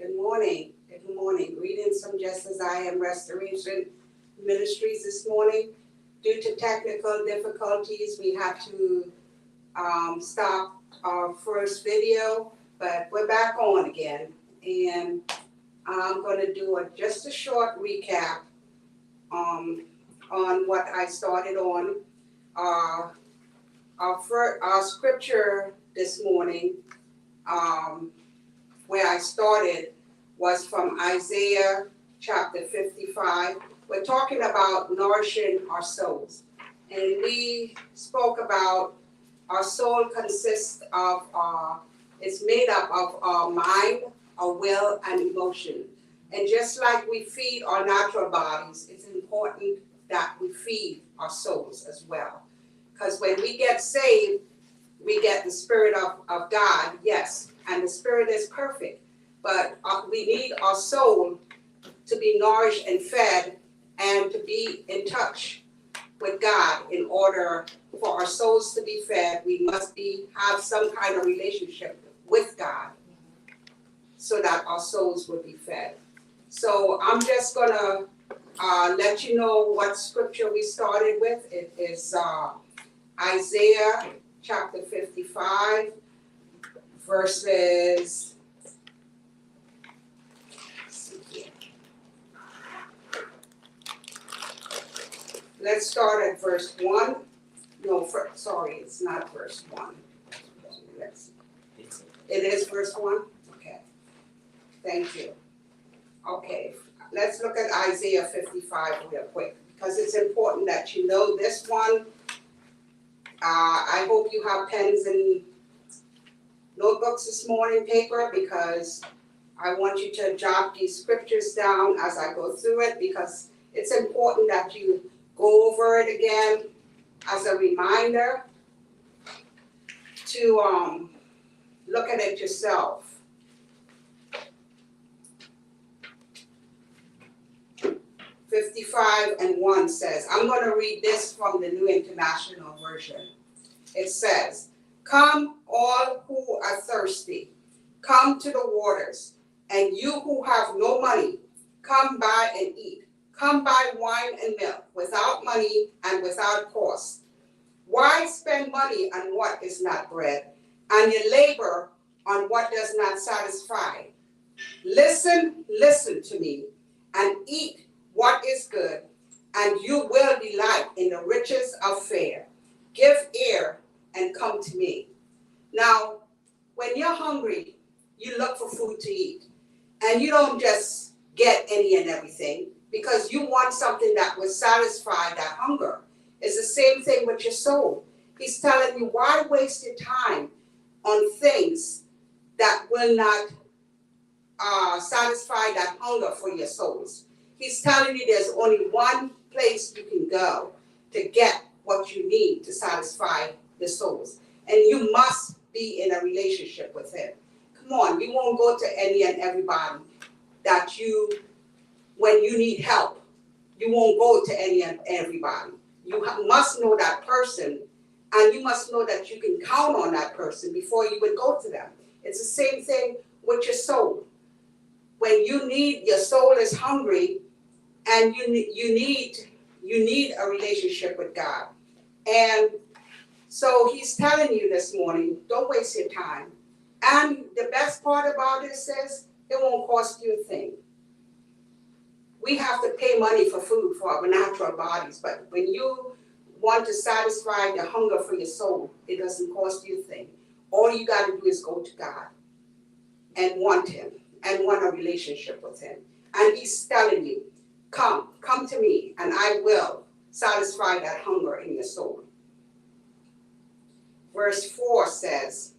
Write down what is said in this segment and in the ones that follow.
Good morning. Good morning. Greetings from Just As I Am Restoration Ministries this morning. Due to technical difficulties, we had to stop our first video, but we're back on again. And I'm going to do just a short recap on what I started on. Our scripture this morning, where I started, was from Isaiah chapter 55. We're talking about nourishing our souls. And we spoke about our soul consists of, it's made up of our mind, our will, and emotion. And just like we feed our natural bodies, it's important that we feed our souls as well. Because when we get saved, we get the Spirit of God, yes, and the Spirit is perfect. But we need our soul to be nourished and fed and to be in touch with God. In order for our souls to be fed, we must have some kind of relationship with God so that our souls will be fed. So I'm just going to let you know what scripture we started with. It is Isaiah chapter 55, verses... Let's start at verse 1. No, sorry, it's not verse 1. It is verse 1? Okay. Thank you. Okay, let's look at Isaiah 55 real quick, because it's important that you know this one. I hope you have pens and notebooks this morning, paper, because I want you to jot these scriptures down as I go through it, because it's important that you go over it again as a reminder to look at it yourself. 55:1 says, I'm going to read this from the New International Version. It says, "Come, all who are thirsty, come to the waters, and you who have no money, come buy and eat. Come buy wine and milk without money and without cost. Why spend money on what is not bread, and your labor on what does not satisfy? Listen to me, and eat what is good, and you will delight in the riches of fare. Give ear and come to me." Now, when you're hungry, you look for food to eat, and you don't just get any and everything, because you want something that will satisfy that hunger. It's the same thing with your soul. He's telling you, why waste your time on things that will not satisfy that hunger for your souls? He's telling you there's only one place you can go to get what you need to satisfy the souls. And you must be in a relationship with him. Come on, you won't go to any and everybody that when you need help. You won't go to any and everybody. You must know that person, and you must know that you can count on that person before you would go to them. It's the same thing with your soul. When your soul is hungry, and you need a relationship with God. And so he's telling you this morning, don't waste your time. And the best part about this is, it won't cost you a thing. We have to pay money for food for our natural bodies, but when you want to satisfy the hunger for your soul, it doesn't cost you a thing. All you got to do is go to God and want him and want a relationship with him. And he's telling you, come to me, and I will satisfy that hunger in your soul. Verse 4 says,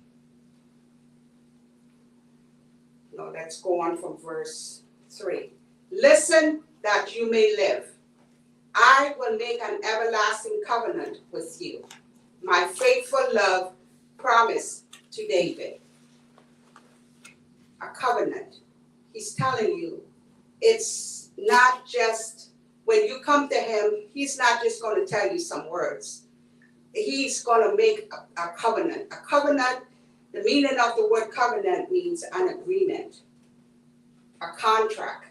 no, let's go on from verse 3. Listen that you may live. I will make an everlasting covenant with you. My faithful love promise to David. A covenant. He's telling you, it's not just, when you come to him, he's not just going to tell you some words. He's going to make a covenant. A covenant, the meaning of the word covenant means an agreement. a contract.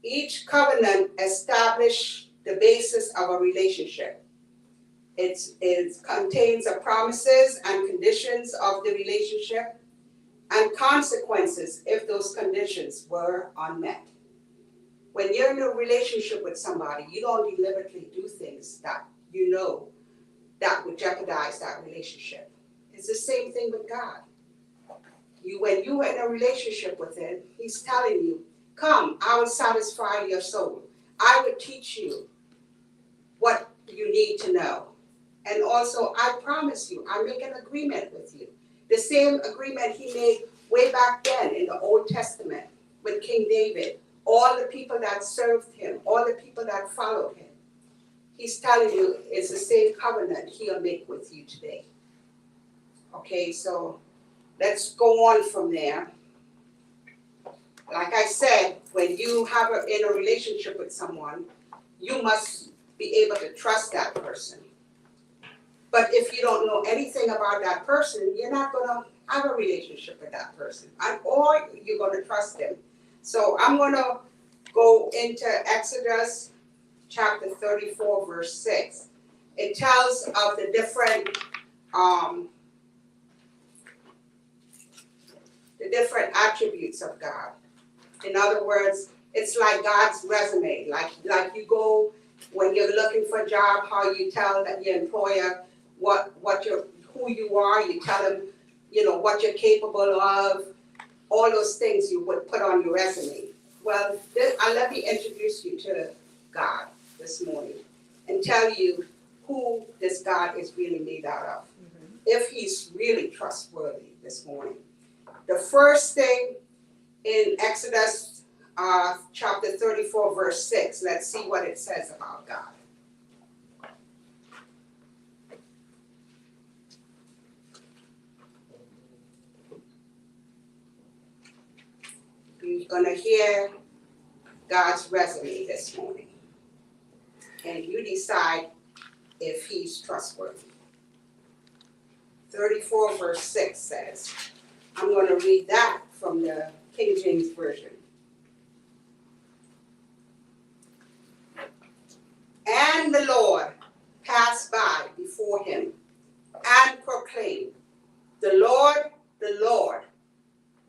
Each covenant establishes the basis of a relationship. It contains the promises and conditions of the relationship and consequences if those conditions were unmet. When you're in a relationship with somebody, you don't deliberately do things that you know that would jeopardize that relationship. It's the same thing with God. When you are in a relationship with him, he's telling you, come, I will satisfy your soul. I will teach you what you need to know. And also, I promise you, I make an agreement with you. The same agreement he made way back then in the Old Testament with King David, all the people that served him, all the people that followed him. He's telling you it's the same covenant he'll make with you today. Okay, so let's go on from there. Like I said, when you have in a relationship with someone, you must be able to trust that person. But if you don't know anything about that person, you're not going to have a relationship with that person, or you're going to trust them. So I'm going to go into Exodus chapter 34, verse 6. It tells of the different attributes of God. In other words, it's like God's resume. Like you go when you're looking for a job, how you tell that your employer who you are. You tell them, what you're capable of. All those things you would put on your resume. Well, let me introduce you to God this morning and tell you who this God is really made out of. Mm-hmm. If he's really trustworthy this morning. The first thing in Exodus chapter 34, verse 6, let's see what it says about God. You're going to hear God's resume this morning. And you decide if he's trustworthy. 34 verse 6 says, I'm going to read that from the King James Version. And the Lord passed by before him and proclaimed, the Lord,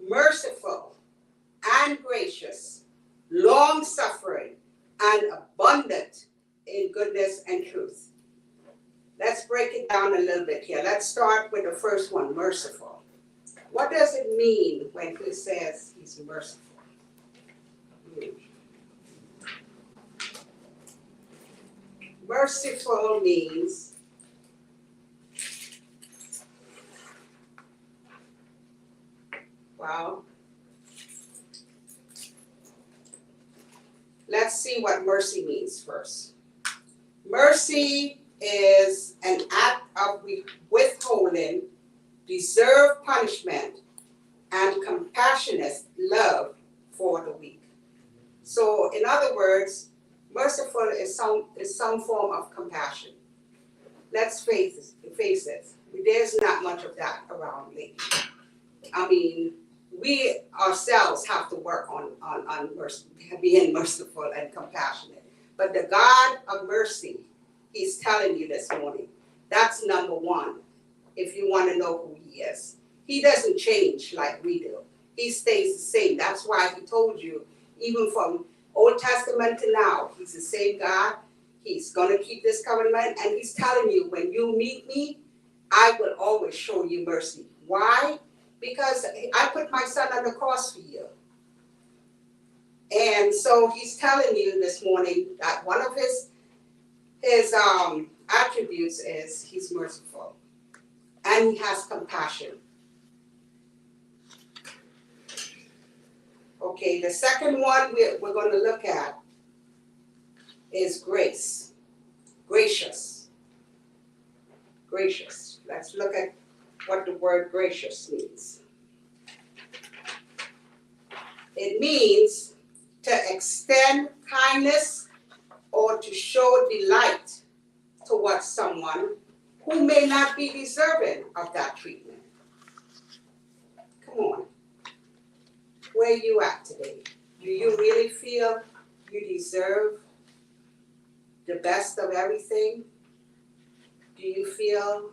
merciful and gracious, long-suffering and abundant in goodness and truth. Let's break it down a little bit here. Let's start with the first one, merciful. What does it mean when he says he's merciful? Merciful means let's see what mercy means first. Mercy is an act of withholding deserved punishment and compassionate love for the weak. So, in other words, merciful is some form of compassion. Let's face it. There's not much of that around lately. I mean, we ourselves have to work on mercy, being merciful and compassionate. But the God of mercy, he's telling you this morning, that's number one, if you want to know who he is. He doesn't change like we do. He stays the same. That's why he told you, even from Old Testament to now, he's the same God. He's going to keep this covenant, and he's telling you, when you meet me, I will always show you mercy. Why? Because I put my son on the cross for you. And so he's telling you this morning that one of his attributes is he's merciful and he has compassion. Okay, the second one we're going to look at is grace. Gracious. Gracious. Let's look at what the word gracious means. It means to extend kindness or to show delight towards someone who may not be deserving of that treatment. Come on. where you at today? Do you really feel you deserve the best of everything? Do you feel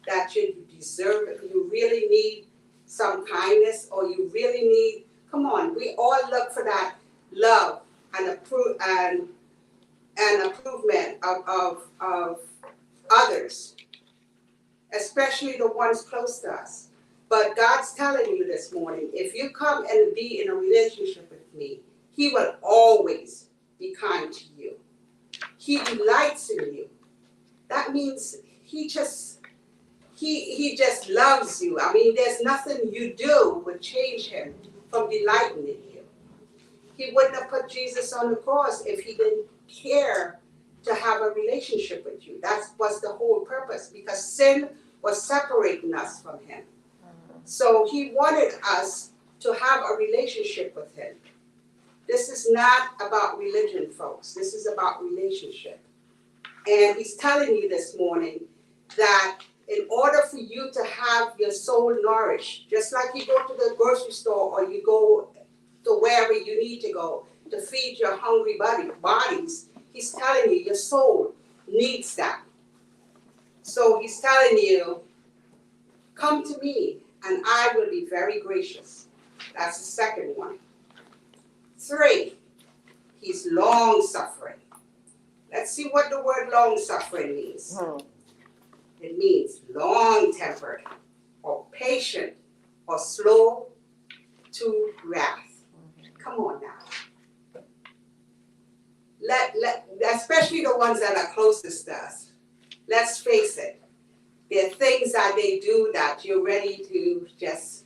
that you deserve it? You really need some kindness, or you really need, come on, we all look for that love and improvement of others, especially the ones close to us. But God's telling you this morning, if you come and be in a relationship with me, He will always be kind to you. He delights in you. That means He just loves you. I mean, there's nothing you do would change Him from delighting in you. He wouldn't have put Jesus on the cross if He didn't care to have a relationship with you. That was the whole purpose, because sin was separating us from Him. So He wanted us to have a relationship with Him. This is not about religion, folks. This is about relationship. And He's telling you this morning that in order for you to have your soul nourished, just like you go to the grocery store or you go to wherever you need to go to feed your hungry bodies, He's telling you your soul needs that. So He's telling you, come to me and I will be very gracious. That's the second one. 3, He's long-suffering. Let's see what the word long-suffering means. It means long-tempered, or patient, or slow to wrath. Come on now. Especially the ones that are closest to us. Let's face it. There are things that they do that you're ready to just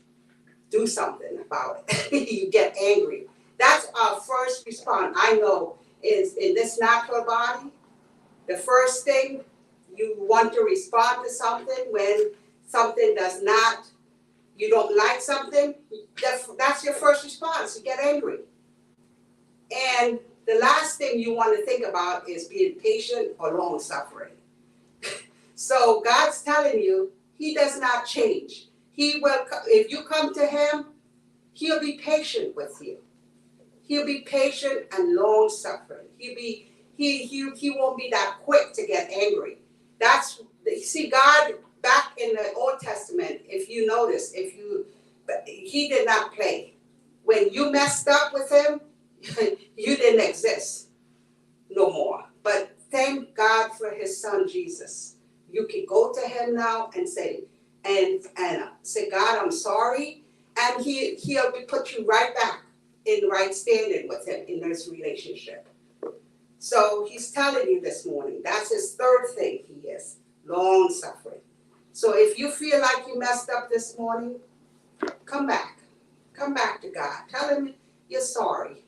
do something about it. You get angry. That's our first response. I know is in this natural body, the first thing you want to respond to something when something does not, you don't like something, that's your first response. You get angry. And the last thing you want to think about is being patient or long-suffering. So God's telling you, He does not change. He will, if you come to Him, He'll be patient with you. He'll be patient and long-suffering. He won't be that quick to get angry. See, God, back in the Old Testament, if you notice, He did not play. When you messed up with Him, you didn't exist no more. But thank God for His Son, Jesus. You can go to Him now and say, God, I'm sorry. And He'll put you right back in right standing with Him in this relationship. So He's telling you this morning, that's His third thing He is, long-suffering. So if you feel like you messed up this morning, come back. Come back to God. Tell Him you're sorry.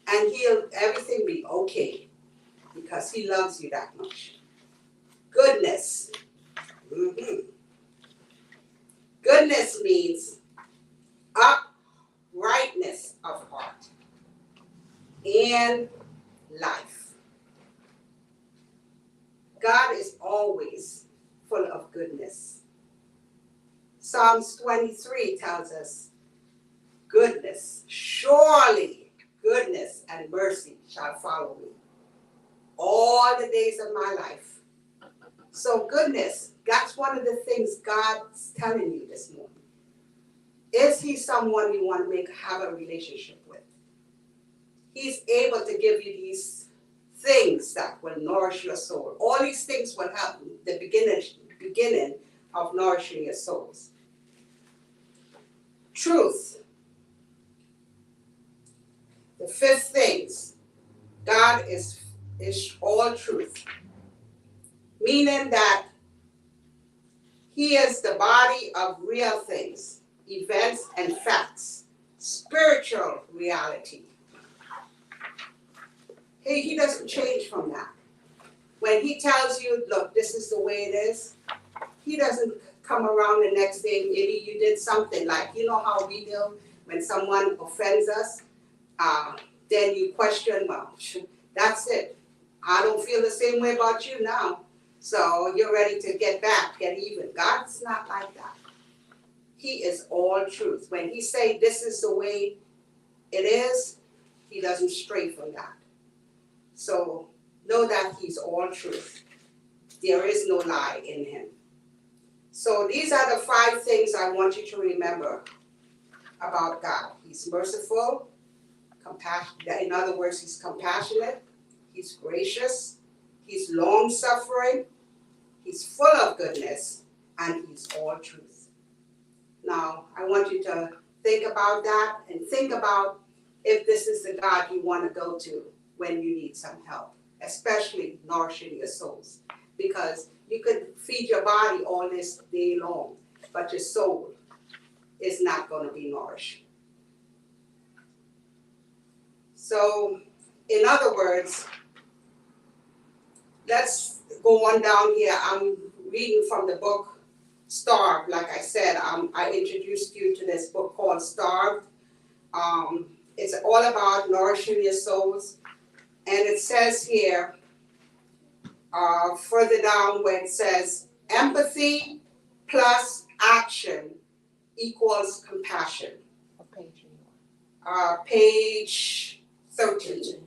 And everything be okay, because He loves you that much. Goodness. Goodness means uprightness of heart and life. God is always full of goodness. Psalms 23 tells us, goodness, surely goodness and mercy shall follow me all the days of my life. So goodness, that's one of the things God's telling you this morning. Is He someone you want to have a relationship with? He's able to give you these things that will nourish your soul. All these things will help the beginning of nourishing your souls. Truth. The 5th thing, God is all truth. Meaning that He is the body of real things, events and facts, spiritual reality. He doesn't change from that. When He tells you, look, this is the way it is, He doesn't come around the next day, maybe you did something like, you know how we do when someone offends us, then you question, well, that's it. I don't feel the same way about you now. So you're ready to get back, get even. God's not like that. He is all truth. When he say this is the way it is, he doesn't stray from that. So know that he's all truth. There is no lie in him. So these are the 5 things I want you to remember about God. He's merciful, compassionate. In other words, he's compassionate, he's gracious, he's long-suffering, he's full of goodness, and he's all truth. Now, I want you to think about that and think about if this is the God you want to go to when you need some help, especially nourishing your souls. Because you could feed your body all this day long, but your soul is not going to be nourished. So, in other words, let's go on down here. I'm reading from the book Starved. Like I said, I introduced you to this book called Starved. It's all about nourishing your souls. And it says here, further down where it says, empathy plus action equals compassion. What page are you on? Page 13.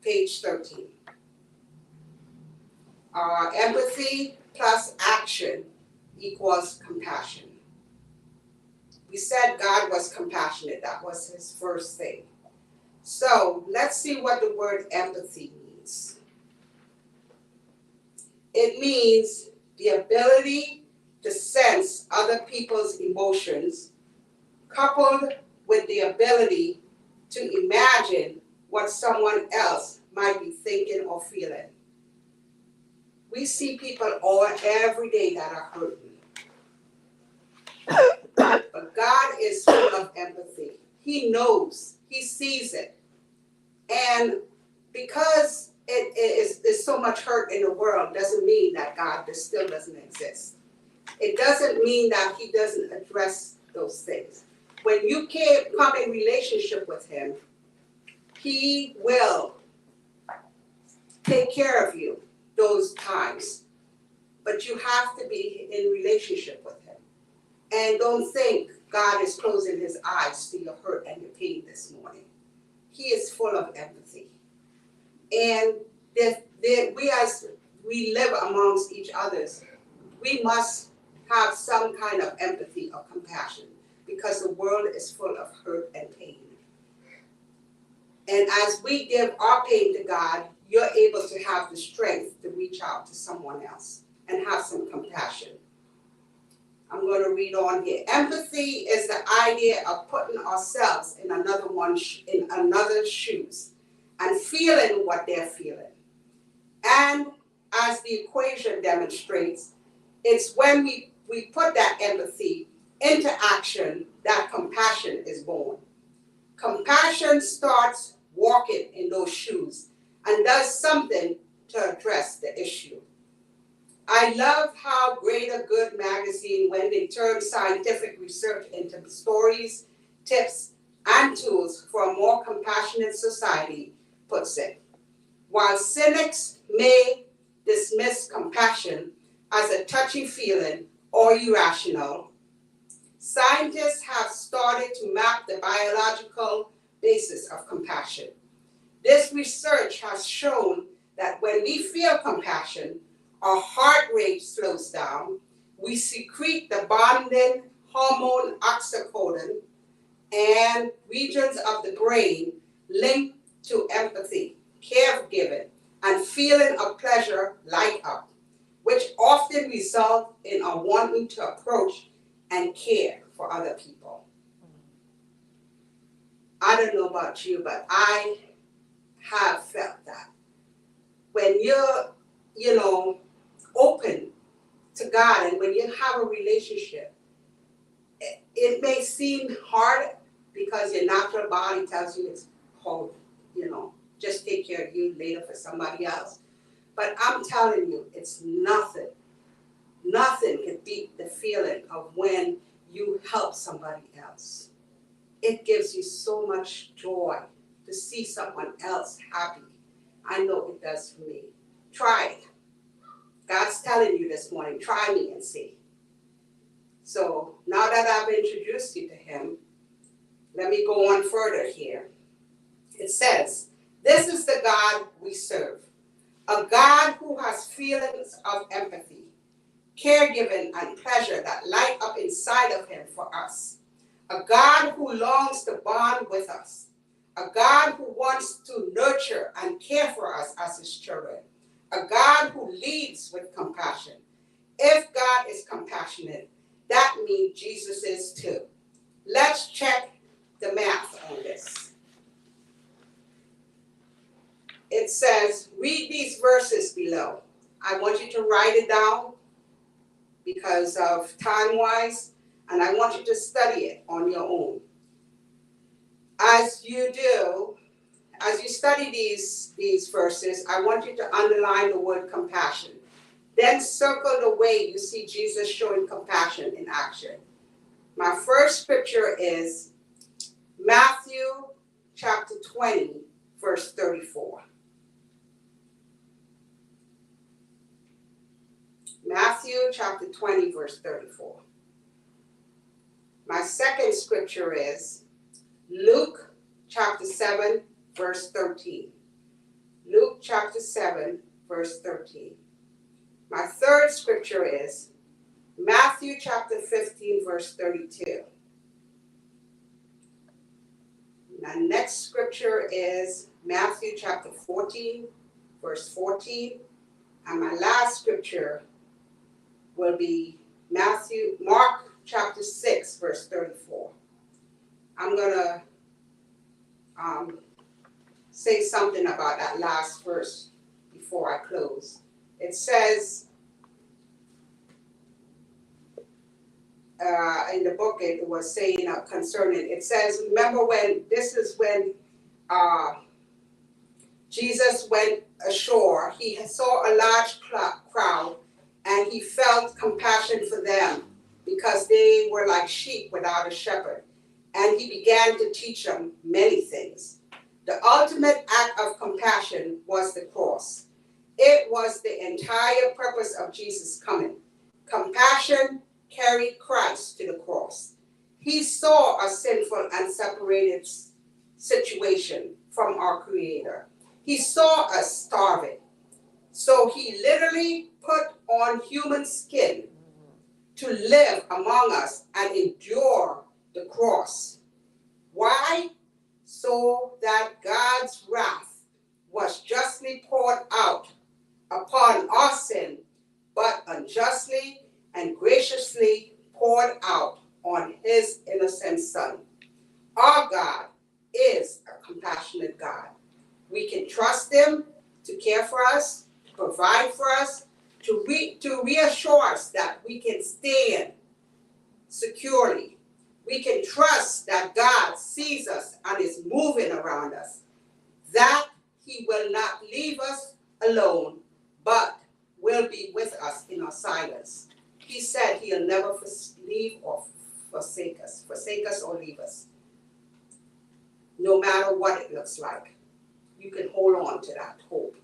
Page 13. Empathy plus action equals compassion. We said God was compassionate. That was his first thing. So let's see what the word empathy means. It means the ability to sense other people's emotions, coupled with the ability to imagine what someone else might be thinking or feeling. We see people every day that are hurting. But God is full of empathy. He knows, he sees it. And because there's so much hurt in the world doesn't mean that God still doesn't exist. It doesn't mean that he doesn't address those things. When you come in relationship with him, he will take care of you those times. But you have to be in relationship with him. And don't think God is closing his eyes to your hurt and your pain this morning. He is full of empathy. And as we live amongst each other, we must have some kind of empathy or compassion because the world is full of hurt and pain. And as we give our pain to God, you're able to have the strength to reach out to someone else and have some compassion. I'm going to read on here. Empathy is the idea of putting ourselves in another's shoes and feeling what they're feeling. And as the equation demonstrates, it's when we put that empathy into action that compassion is born. Compassion starts walking in those shoes and does something to address the issue. I love how Greater Good magazine, when they turn scientific research into stories, tips, and tools for a more compassionate society, puts it. While cynics may dismiss compassion as a touchy feeling or irrational, scientists have started to map the biological basis of compassion. This research has shown that when we feel compassion, our heart rate slows down, we secrete the bonding hormone oxytocin, and regions of the brain linked to empathy, caregiving, and feeling of pleasure light up, which often result in our wanting to approach and care for other people. I don't know about you, but I have felt that. When you're, open to God and when you have a relationship, it may seem hard because your natural body tells you it's hard, just take care of you later for somebody else. But I'm telling you, it's nothing can beat the feeling of when you help somebody else. It gives you so much joy to see someone else happy. I know it does for me. Try it. God's telling you this morning, try me and see. So now that I've introduced you to him, let me go on further here. It says, this is the God we serve, a God who has feelings of empathy, caregiving, and pleasure that light up inside of him for us. A God who longs to bond with us. A God who wants to nurture and care for us as his children. A God who leads with compassion. If God is compassionate, that means Jesus is too. Let's check the math on this. It says, read these verses below. I want you to write it down because of time-wise, and I want you to study it on your own. As you study these verses, I want you to underline the word compassion. Then circle the way you see Jesus showing compassion in action. My first scripture is Matthew chapter 20, verse 34. Matthew chapter 20, verse 34. My second scripture is Luke chapter 7, verse 13. Luke chapter 7, verse 13. My third scripture is Matthew chapter 15, verse 32. My next scripture is Matthew chapter 14, verse 14. And my last scripture will be Mark chapter 6, verse 34. I'm going to say something about that last verse before I close. It says, in the book it was saying concerning, it says, remember when Jesus went ashore, he saw a large crowd and he felt compassion for them because they were like sheep without a shepherd. And he began to teach them many things. The ultimate act of compassion was the cross. It was the entire purpose of Jesus' coming. Compassion carried Christ to the cross. He saw a sinful and separated situation from our Creator. He saw us starving. So he literally put on human skin to live among us and endure the cross. Why? So that God's wrath was justly poured out upon our sin, but unjustly and graciously poured out on his innocent Son. Our God is a compassionate God. We can trust him to care for us, to provide for us, to reassure us that we can stand securely. We can trust that God sees us and is moving around us, that he will not leave us alone, but will be with us in our silence. He said he'll never leave or forsake us or leave us. No matter what it looks like, you can hold on to that hope.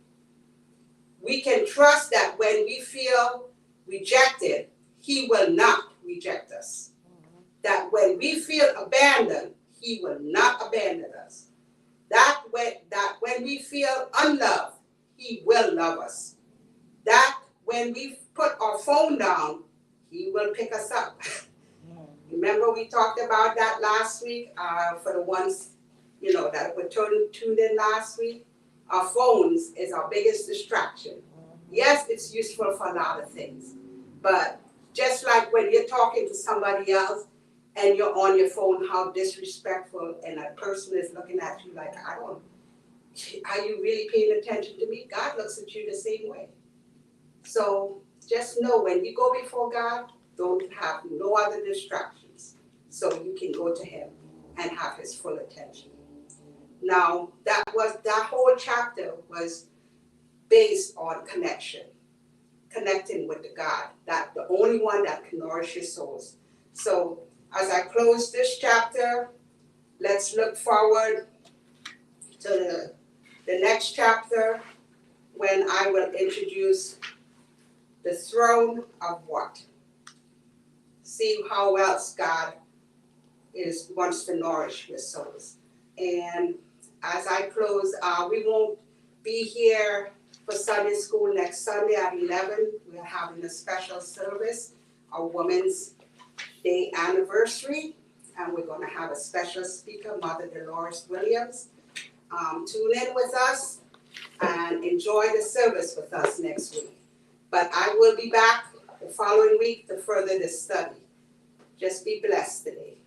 We can trust that when we feel rejected, he will not reject us. That when we feel abandoned, he will not abandon us. That when we feel unloved, he will love us. That when we put our phone down, he will pick us up. Remember we talked about that last week for the ones that were tuned in last week. Our phones is our biggest distraction. Yes, it's useful for a lot of things, but just like when you're talking to somebody else and you're on your phone, how disrespectful, and a person is looking at you like, are you really paying attention to me? God looks at you the same way. So just know when you go before God, don't have no other distractions, so you can go to him and have his full attention. Now, that whole chapter was based on connecting with the God, that the only one that can nourish your souls. So as I close this chapter, let's look forward to the next chapter when I will introduce the throne of what? see how else God wants to nourish your souls. And as I close, we won't be here for Sunday school next Sunday at 11. We're having a special service, our Women's Day anniversary, and we're going to have a special speaker, Mother Dolores Williams. Tune in with us and enjoy the service with us next week. But I will be back the following week to further this study. Just be blessed today.